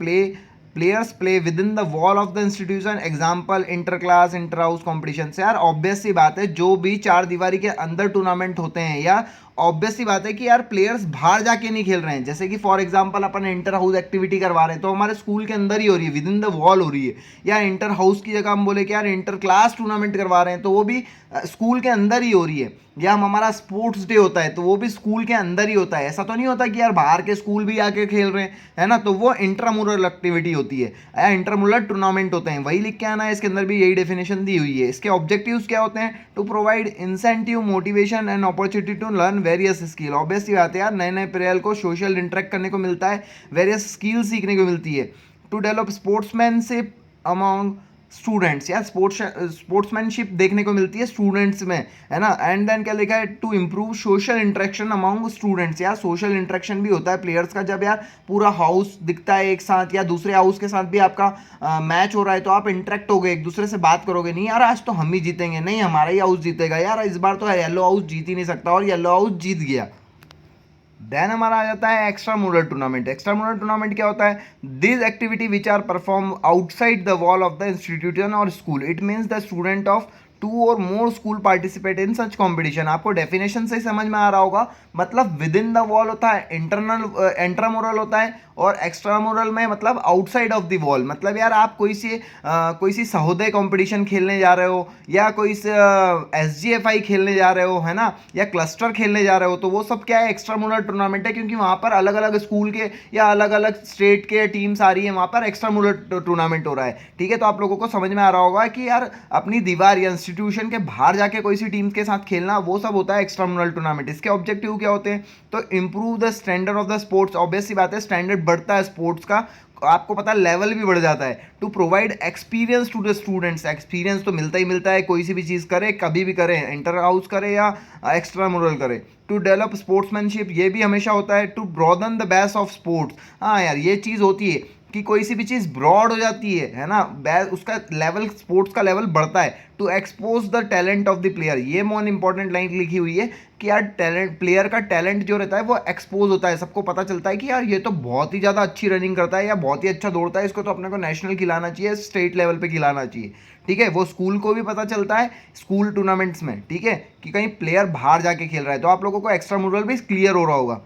players play within the wall of the institution, example inter class inter house competition. से यार ऑब्वियस सी बात है, जो भी 4 दीवारी के अंदर टूर्नामेंट होते हैं, या ऑब्वियस सी बात है कि यार प्लेयर्स बाहर जाके नहीं खेल रहे हैं। जैसे कि for example upon inter house activity करवा रहे हैं तो हमारे स्कूल के अंदर ही हो रही है, विद इन द वॉल हो रही है। या इंटर हाउस की जगह हम बोले कि यार इंटर क्लास टूर्नामेंट करवा रहे हैं तो वो भी स्कूल के अंदर ही हो रही है। या हमारा स्पोर्ट्स डे होता है तो वो भी स्कूल के अंदर ही होता है। ऐसा तो नहीं होता कि यार बाहर के स्कूल भी आके खेल रहे हैं, है ना। तो वो इंट्रामुरल एक्टिविटी होती है या इंट्रामुरल टूर्नामेंट होते हैं, वही लिख के आना है। इसके अंदर भी यही डेफिनेशन दी हुई है। इसके ऑब्जेक्टिव्स क्या होते हैं? To provide incentive, motivation and opportunity to learn various skill. Obvious सी बात है यार, नए नए प्लेयर को सोशल इंटरेक्ट करने को मिलता है, वेरियस स्किल सीखने को मिलती है। To develop sportsmanship among students, या स्पोर्ट्समैनशिप देखने को मिलती है स्टूडेंट्स में, है ना। एंड देन क्या लिखा है, to improve social interaction among students, या सोशल इंटरेक्शन भी होता है प्लेयर्स का। जब यार पूरा हाउस दिखता है एक साथ, या दूसरे हाउस के साथ भी आपका मैच हो रहा है, तो आप इंटरेक्ट होगे, एक दूसरे से बात करोगे, नहीं यार आज तो हम ही जीतेंगे, नहीं हमारा ही हाउस जीतेगा, यार इस बार तो येलो हाउस जीत ही नहीं सकता, और येलो हाउस जीत गया। देन हमारा आ जाता है एक्स्ट्रा मुरल टूर्नामेंट। एक्स्ट्रा मुरल टूर्नामेंट क्या होता है, this activity which are perform outside the wall of the institution और school, it means the student of 2 और more school participate in such competition. आपको डेफिनेशन से ही समझ में आ रहा होगा, मतलब विद इन द वॉल होता है इंटरनल, इंट्रामुरल होता है, और एक्स्ट्रा मुरल में मतलब आउटसाइड ऑफ द वॉल। मतलब यार आप कोई सी सहोदय कंपटीशन खेलने जा रहे हो, या कोई से SGFI खेलने जा रहे हो, है ना, या क्लस्टर खेलने जा रहे हो, तो वो सब क्या है, एक्स्ट्रा मुरल टूर्नामेंट है, क्योंकि वहाँ पर अलग अलग स्कूल के या अलग अलग स्टेट के टीम्स आ रही है, वहाँ पर एक्स्ट्रा मुरल टूर्नामेंट हो रहा है। ठीक है, तो आप लोगों को समझ में आ रहा होगा कि यार अपनी दीवार या इंस्टीट्यूशन के बाहर जाके कोई सी टीम के साथ खेलना, वो सब होता है एक्स्ट्रा मुरल टूर्नामेंट। इसके ऑब्जेक्टिव क्या होते हैं, तो improve the standard of the sports, obvious सी बात है, स्टैंडर्ड बढ़ता है स्पोर्ट्स का, आपको पता है लेवल भी बढ़ जाता है। To provide experience to the students, experience तो मिलता ही मिलता है, कोई सी भी चीज़ करे, कभी भी करे, इंटर हाउस करे या एक्स्ट्रा मुरल करे। टू डेवलप स्पोर्ट्समैनशिप, ये भी हमेशा होता है। To broaden the base of sports, हाँ यार ये चीज़ होती है कि कोई सी भी चीज़ ब्रॉड हो जाती है ना, उसका लेवल, स्पोर्ट्स का लेवल बढ़ता है। To expose the talent of the player, ये मोस्ट इंपॉर्टेंट लाइन लिखी हुई है कि यार टैलेंट, प्लेयर का टैलेंट जो रहता है वो एक्सपोज होता है, सबको पता चलता है कि यार ये तो बहुत ही ज़्यादा अच्छी रनिंग करता है, या बहुत ही अच्छा दौड़ता है, इसको तो अपने को नेशनल खिलाना चाहिए, स्टेट लेवल पे खिलाना चाहिए। ठीक है, वो स्कूल को भी पता चलता है स्कूल टूर्नामेंट्स में, ठीक है, कि कहीं प्लेयर बाहर जाके खेल रहा है, तो आप लोगों को एक्स्ट्रा मुरल भी क्लियर हो रहा होगा।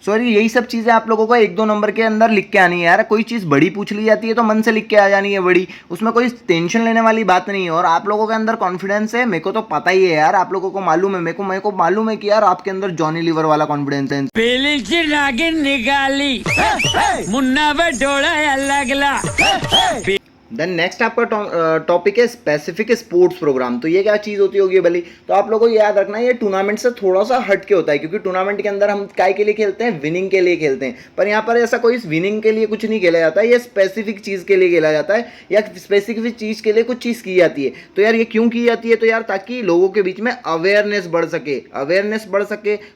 सॉरी, यही सब चीज़ें आप लोगों को 1-2 नंबर के अंदर लिख के आनी है यार। कोई चीज़ बड़ी पूछ ली जाती है तो मन से लिख के आ जानी है बड़ी, उसमें कोई टेंशन लेने वाली बात नहीं है। और आप लोगों के अंदर कॉन्फिडेंस है, मेरे को तो पता ही है यार, आप लोगों को मालूम है, मेरे को मालूम है कि यार आपके अंदर जॉनी लीवर वाला कॉन्फिडेंस है। पीली सी नागिन निकाली, मुन्ना बटोला लगला। देन नेक्स्ट आपका टॉपिक है स्पेसिफिक स्पोर्ट्स प्रोग्राम। तो ये क्या चीज़ होती होगी भली, तो आप लोगों को याद रखना है ये टूर्नामेंट से थोड़ा सा हट के होता है, क्योंकि टूर्नामेंट के अंदर हम काय के लिए खेलते हैं, विनिंग के लिए खेलते हैं, पर यहाँ पर ऐसा कोई विनिंग के लिए कुछ नहीं खेला जाता है, ये स्पेसिफिक चीज़ के लिए खेला जाता है, या स्पेसिफिक चीज़ के लिए कुछ चीज़ की जाती है। तो यार ये क्यों की जाती है, तो यार ताकि लोगों के बीच में अवेयरनेस बढ़ सके,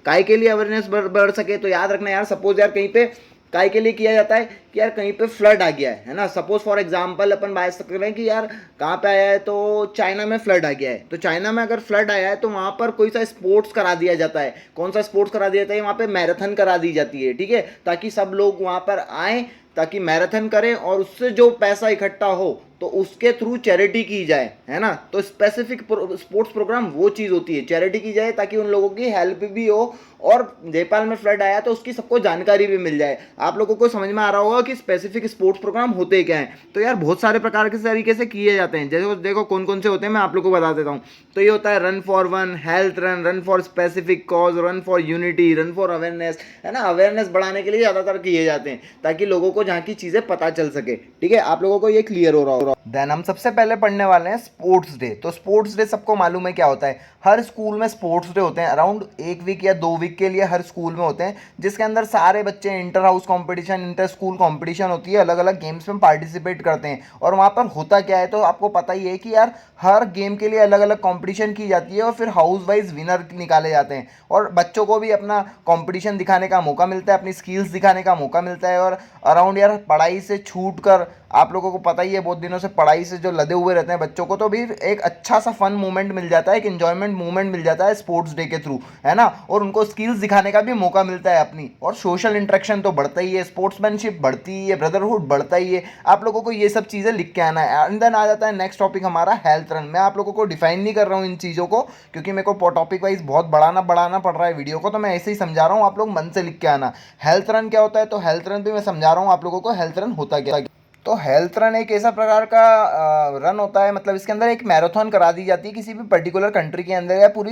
काय के लिए अवेयरनेस बढ़ सके। तो याद रखना यार, सपोज यार कहीं पे काय के लिए किया जाता है कि यार कहीं पे फ्लड आ गया है ना, सपोज फॉर एग्जांपल अपन बात कर रहे हैं कि यार कहाँ पे आया है, तो चाइना में फ्लड आ गया है। तो चाइना में अगर फ्लड आया है तो वहाँ पर कोई सा स्पोर्ट्स करा दिया जाता है। कौन सा स्पोर्ट्स करा दिया जाता है, वहाँ पे मैराथन करा दी जाती है, ठीक है, ताकि सब लोग वहाँ पर आए, ताकि मैराथन करें, और उससे जो पैसा इकट्ठा हो तो उसके थ्रू चैरिटी की जाए, है ना। तो स्पेसिफिक स्पोर्ट्स प्रोग्राम वो चीज़ होती है, चैरिटी की जाए ताकि उन लोगों की हेल्प भी हो, और नेपाल में फ्लड आया तो उसकी सबको जानकारी भी मिल जाए। आप लोगों को समझ में आ रहा होगा कि स्पेसिफिक स्पोर्ट्स प्रोग्राम होते क्या हैं। तो यार बहुत सारे प्रकार के तरीके से किए जाते हैं, जैसे देखो कौन कौन से होते हैं, मैं आप लोगों को बता देता हूँ। तो ये होता है run for one, health run, run for specific cause, run for unity, run for awareness, है ना। अवेयरनेस बढ़ाने के लिए ज़्यादातर किए जाते हैं ताकि लोगों को जहाँ की चीज़ें पता चल सके, ठीक है, आप लोगों को ये क्लियर हो रहा होगा। देन हम सबसे पहले पढ़ने वाले हैं स्पोर्ट्स डे। तो स्पोर्ट्स डे सबको मालूम है क्या होता है, हर स्कूल में स्पोर्ट्स डे होते हैं, अराउंड 1 वीक या 2 वीक के लिए हर स्कूल में होते हैं, जिसके अंदर सारे बच्चे inter house competition, inter school competition होती है, अलग अलग गेम्स में पार्टिसिपेट करते हैं। और वहाँ पर होता क्या है, तो आपको पता ही है कि यार हर गेम के लिए अलग अलग कंपटीशन की जाती है, और फिर हाउस वाइज विनर निकाले जाते हैं, और बच्चों को भी अपना कंपटीशन दिखाने का मौका मिलता है, अपनी स्किल्स दिखाने का मौका मिलता है। और अराउंड यार पढ़ाई से छूट कर, आप लोगों को पता ही है बहुत दिनों से पढ़ाई से जो लदे हुए रहते हैं बच्चों को, तो भी एक अच्छा सा फन मोमेंट मिल जाता है, एक एंजॉयमेंट मोमेंट मिल जाता है स्पोर्ट्स डे के थ्रू, है ना। और उनको स्किल्स दिखाने का भी मौका मिलता है अपनी, और सोशल इंटरेक्शन तो बढ़ता ही है, स्पोर्ट्समैनशिप बढ़ती ही है, ब्रदरहुड बढ़ता ही है। आप लोगों को ये सब चीज़ें लिख के आना है। एंड देन आ जाता है नेक्स्ट टॉपिक हमारा हेल्थ रन। मैं आप लोगों को डिफाइन नहीं कर रहा हूँ इन चीज़ों को, क्योंकि मेरे को टॉपिक वाइज बहुत बढ़ाना पड़ रहा है वीडियो को, तो मैं ऐसे ही समझा रहा हूँ, आप लोग मन से लिख के आना। हेल्थ रन क्या होता है, तो हेल्थ रन भी मैं समझा रहा हूँ आप लोगों को, हेल्थ रन होता क्या। तो हेल्थ रन एक ऐसा प्रकार का रन होता है, मतलब इसके अंदर एक मैराथन करा दी जाती है किसी भी पर्टिकुलर कंट्री के अंदर, या पूरी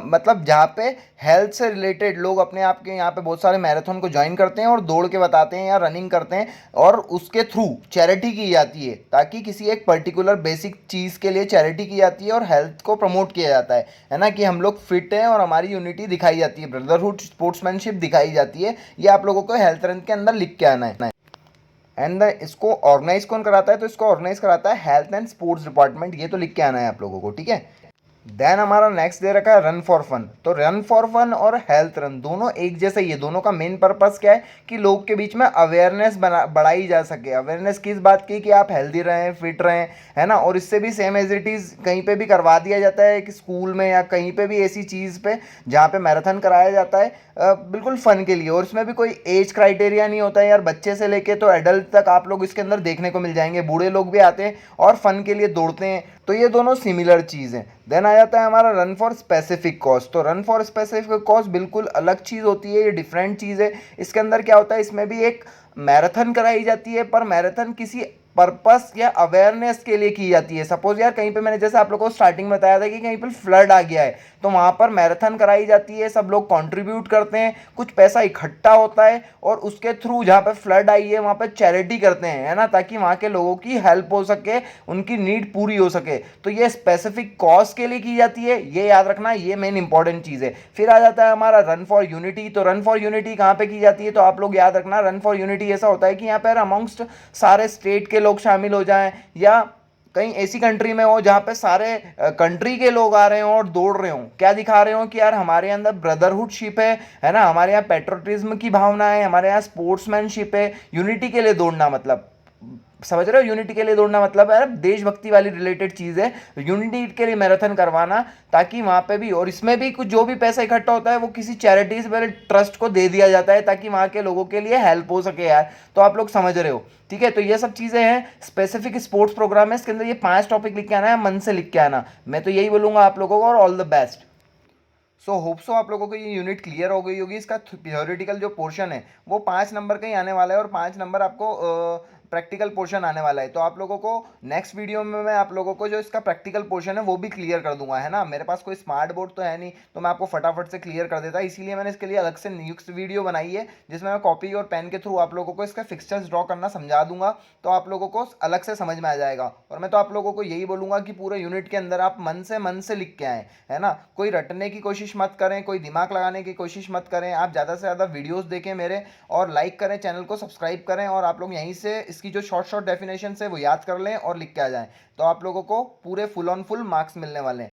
मतलब जहाँ पे हेल्थ से रिलेटेड लोग अपने आप के यहाँ पे बहुत सारे मैराथन को ज्वाइन करते हैं और दौड़ के बताते हैं या रनिंग करते हैं, और उसके थ्रू चैरिटी की जाती है, ताकि किसी एक पर्टिकुलर बेसिक चीज़ के लिए चैरिटी की जाती है और हेल्थ को प्रमोट किया जाता है ना, कि हम लोग फिट हैं और हमारी यूनिटी दिखाई जाती है, ब्रदरहुड, स्पोर्ट्समैनशिप दिखाई जाती है। ये आप लोगों को हेल्थ रन के अंदर लिख के आना है। एंड द इसको ऑर्गेनाइज कौन कराता है, तो इसको ऑर्गेनाइज कराता है हेल्थ एंड स्पोर्ट्स डिपार्टमेंट। ये तो लिख के आना है आप लोगों को, ठीक है। देन हमारा नेक्स्ट दे रखा है रन फॉर फन। तो रन फॉर फन और हेल्थ रन दोनों एक जैसे ही है। दोनों का मेन पर्पस क्या है कि लोग के बीच में अवेयरनेस बढ़ाई जा सके। अवेयरनेस किस बात की कि आप हेल्दी रहें, फिट रहें, है ना। और इससे भी सेम एज इट इज़ कहीं पे भी करवा दिया जाता है कि स्कूल में या कहीं पे भी ऐसी चीज़ पे जहाँ पे मैराथन कराया जाता है बिल्कुल फ़न के लिए। और इसमें भी कोई एज क्राइटेरिया नहीं होता है यार, बच्चे से लेके तो एडल्ट तक आप लोग इसके अंदर देखने को मिल जाएंगे। बूढ़े लोग भी आते हैं और फ़न के लिए दौड़ते हैं। तो ये दोनों सिमिलर चीज़ हैं। देन आ जाता है हमारा रन फॉर स्पेसिफिक कॉज। तो रन फॉर स्पेसिफिक कॉज बिल्कुल अलग चीज़ होती है, ये डिफरेंट चीज़ है। इसके अंदर क्या होता है, इसमें भी एक मैराथन कराई जाती है, पर मैराथन किसी पर्पस या अवेयरनेस के लिए की जाती है। सपोज यार कहीं पे मैंने जैसे आप लोगों को स्टार्टिंग में बताया था कि कहीं पर फ्लड आ गया है, तो वहाँ पर मैराथन कराई जाती है, सब लोग कंट्रीब्यूट करते हैं, कुछ पैसा इकट्ठा होता है और उसके थ्रू जहाँ पे फ्लड आई है वहाँ पे चैरिटी करते हैं, है ना, ताकि वहाँ के लोगों की हेल्प हो सके, उनकी नीड पूरी हो सके। तो ये स्पेसिफिक कॉज के लिए की जाती है, ये याद रखना, ये मेन इंपॉर्टेंट चीज़ है। फिर आ जाता है हमारा रन फॉर यूनिटी। तो रन फॉर यूनिटी कहाँ पे की जाती है, तो आप लोग याद रखना, रन फॉर यूनिटी ऐसा होता है कि यहाँ पर अमंगस्ट सारे स्टेट के लोग शामिल हो जाएं, या कहीं ऐसी कंट्री में हो जहाँ पे सारे कंट्री के लोग आ रहे हो और दौड़ रहे हो, क्या दिखा रहे हो कि यार हमारे अंदर ब्रदरहुडशिप है ना, हमारे यहाँ पेट्रोटिज्म की भावना है, हमारे यहाँ स्पोर्ट्समैनशिप है। यूनिटी के लिए दौड़ना मतलब, समझ रहे हो, यूनिटी के लिए दौड़ना मतलब है देशभक्ति वाली रिलेटेड चीज़ है। यूनिटी के लिए मैराथन करवाना, ताकि वहाँ पे भी और इसमें भी कुछ जो भी पैसा इकट्ठा होता है वो किसी चैरिटीज वाले ट्रस्ट को दे दिया जाता है, ताकि वहाँ के लोगों के लिए हेल्प हो सके यार। तो आप लोग समझ रहे हो, ठीक है। तो ये सब चीज़ें हैं। स्पेसिफिक स्पोर्ट्स प्रोग्राम है, इसके अंदर ये 5 टॉपिक लिख के आना है, मन से लिख के आना। मैं तो यही बोलूँगा आप लोगों को, और all the best. So hope so आप लोगों को ये यूनिट क्लियर हो गई होगी। इसका थियोरेटिकल जो पोर्शन है वो 5 नंबर का ही आने वाला है, और 5 नंबर आपको प्रैक्टिकल पोर्शन आने वाला है। तो आप लोगों को नेक्स्ट वीडियो में मैं आप लोगों को जो इसका प्रैक्टिकल पोर्शन है वो भी क्लियर कर दूंगा, है ना। मेरे पास कोई स्मार्ट बोर्ड तो है नहीं, तो मैं आपको फटाफट से क्लियर कर देता, इसीलिए मैंने इसके लिए अलग से नेक्स्ट वीडियो बनाई है, जिसमें मैं कॉपी और पेन के थ्रू आप लोगों को इसका फिक्सचर्स ड्रॉ करना समझा दूंगा। तो आप लोगों को अलग से समझ में आ जाएगा। और मैं तो आप लोगों को यही बोलूँगा कि पूरे यूनिट के अंदर आप मन से लिख के आएँ, है ना। कोई रटने की कोशिश मत करें, कोई दिमाग लगाने की कोशिश मत करें। आप ज़्यादा से ज़्यादा वीडियोस देखें मेरे, और लाइक करें, चैनल को सब्सक्राइब करें, और आप लोग यहीं से इसकी जो शॉर्ट डेफिनेशन है वो याद कर लें और लिख के आ जाएं। तो आप लोगों को पूरे फुल ऑन फुल मार्क्स मिलने वाले हैं।